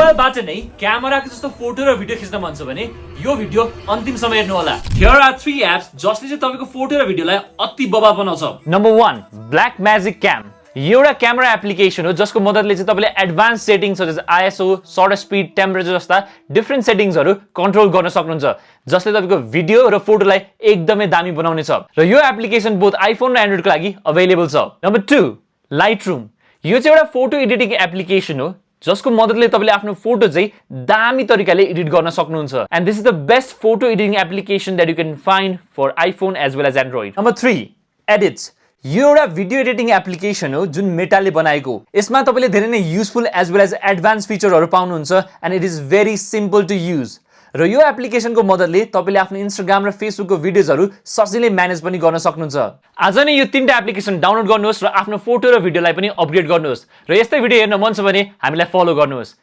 मोबाइलबाट नै क्यामेराको जस्तो फोटो र भिडियो खिच्न मन छ भने यो भिडियो अन्तिमसम्म हेर्नु होला। Here are 3 apps जसले चाहिँ तपाईको फोटो र भिडियोलाई अति बवाल बनाउँछ। Number 1 Blackmagic Cam। यो एउटा क्यामेरा एप्लिकेसन हो जसको मद्दतले चाहिँ तपाईले एडभान्स सेटिङ्स जस्तै ISO, सटर स्पिड, टेम्परेचर जस्ता डिफरेन्ट सेटिङ्सहरु कन्ट्रोल गर्न सक्नुहुन्छ जसले तपाईको भिडियो र फोटोलाई एकदमै दामी बनाउने छ र यो एप्लिकेसन बोथ आइफोन र एन्ड्रोइडको लागि अवेलेबल छ। Number 2 Lightroom। यो चाहिँ एउटा फोटो एडिटिङ एप्लिकेसन हो जसको मद्दतले तपाईले आफ्नो फोटो चाहिँ दामी तरिकाले एडिट गर्न सक्नुहुन्छ and this is the best photo editing application that you can find for iPhone as well as Android. Number 3 Edit। यो एउटा भिडियो एडिटिङ एप्लिकेसन हो जुन मेटाले बनाएको। यसमा तपाईले धेरै नै useful as well as advance फिचरहरु पाउनुहुन्छ and it is very simple to use र यो एप्लिकेसनको मद्दतले तपाईले आफ्नो इन्स्टाग्राम र फेसबुकको भिडियोजहरु सजिलै म्यानेज पनि गर्न सक्नुहुन्छ। आज नै यो तीनटा एप्लिकेसन डाउनलोड गर्नुहोस् र आफ्नो फोटो र भिडियोलाई पनि अपग्रेड गर्नुहोस् र यस्तै भिडियो हेर्न मन छ भने हामीलाई फलो गर्नुहोस्।